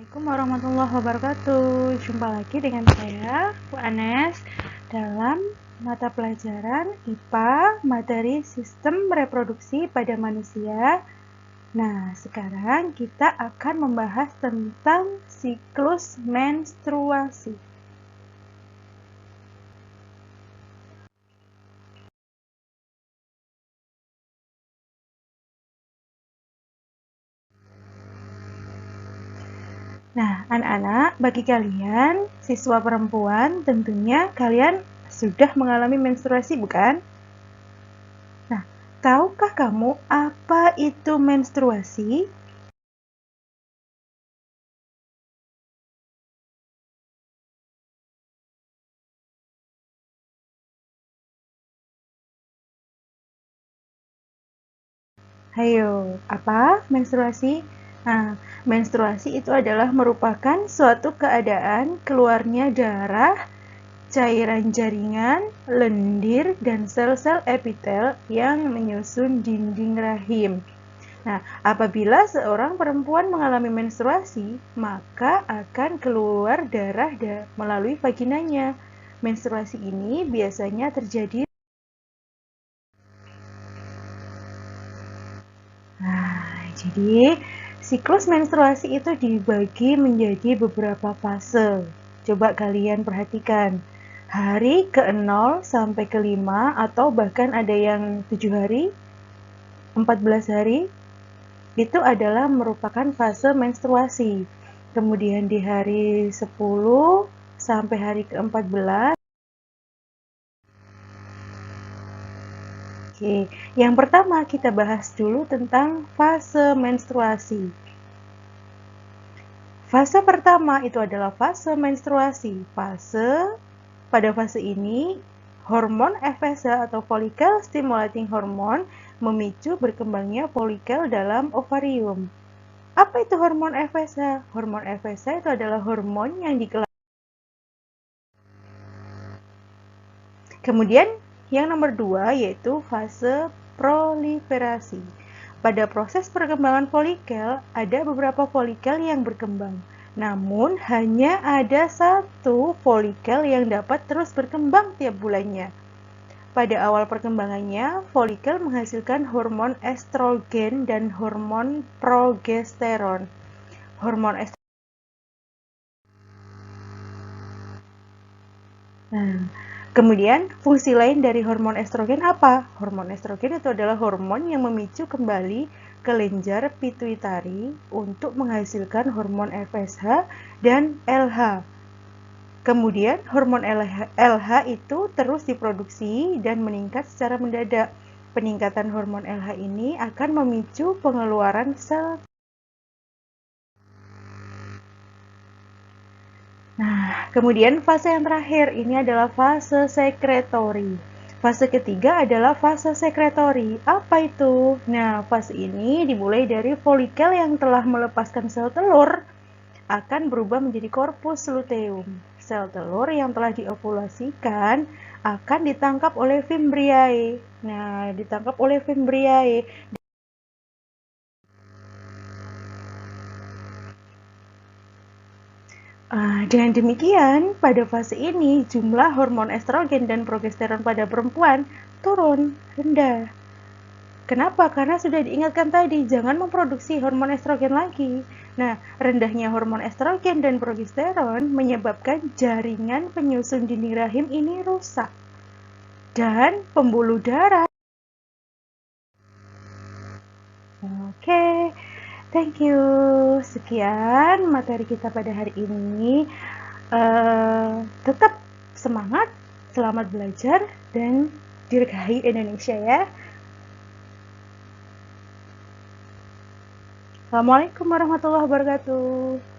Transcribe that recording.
Assalamualaikum warahmatullahi wabarakatuh. Jumpa lagi dengan saya, Bu Anes, dalam mata pelajaran IPA materi sistem reproduksi pada manusia. Nah, sekarang kita akan membahas tentang siklus menstruasi. Nah, anak-anak, bagi kalian, siswa perempuan, tentunya kalian sudah mengalami menstruasi, bukan? Nah, tahukah kamu apa itu menstruasi? Hayo, apa menstruasi? Nah, menstruasi itu adalah merupakan suatu keadaan keluarnya darah, cairan jaringan, lendir, dan sel-sel epitel yang menyusun dinding rahim. Nah, apabila seorang perempuan mengalami menstruasi, maka akan keluar darah melalui vaginanya. Menstruasi ini biasanya terjadi. Nah, jadi siklus menstruasi itu dibagi menjadi beberapa fase. Coba kalian perhatikan. Hari ke-0 sampai ke-5 atau bahkan ada yang 7 hari, 14 hari, itu adalah merupakan fase menstruasi. Kemudian di hari 10 sampai hari ke-14. Oke, yang pertama kita bahas dulu tentang fase menstruasi. Fase pertama itu adalah fase menstruasi. Pada fase ini, hormon FSH atau follicle stimulating hormone memicu berkembangnya folikel dalam ovarium. Apa itu hormon FSH? Hormon FSH itu adalah hormon yang dikeluarkan. Kemudian yang nomor 2 yaitu fase proliferasi. Pada proses perkembangan folikel, ada beberapa folikel yang berkembang. Namun, hanya ada satu folikel yang dapat terus berkembang tiap bulannya. Pada awal perkembangannya, folikel menghasilkan hormon estrogen dan hormon progesteron. Hormon estrogen. Kemudian, fungsi lain dari hormon estrogen apa? Hormon estrogen itu adalah hormon yang memicu kembali kelenjar pituitari untuk menghasilkan hormon FSH dan LH. Kemudian, hormon LH itu terus diproduksi dan meningkat secara mendadak. Peningkatan hormon LH ini akan memicu pengeluaran sel. Nah, kemudian fase yang terakhir ini adalah fase sekretori. Fase ketiga adalah fase sekretori. Apa itu? Nah, fase ini dimulai dari folikel yang telah melepaskan sel telur akan berubah menjadi korpus luteum. Sel telur yang telah diovulasikan akan ditangkap oleh fimbriae. Nah, ditangkap oleh fimbriae. Dengan demikian, pada fase ini jumlah hormon estrogen dan progesteron pada perempuan turun, rendah. Kenapa? Karena sudah diingatkan tadi, jangan memproduksi hormon estrogen lagi. Nah, rendahnya hormon estrogen dan progesteron menyebabkan jaringan penyusun dinding rahim ini rusak. Dan pembuluh darah. Oke, thank you. Sekian materi kita pada hari ini. Tetap semangat, selamat belajar, dan dirgahayu Indonesia ya. Assalamualaikum warahmatullahi wabarakatuh.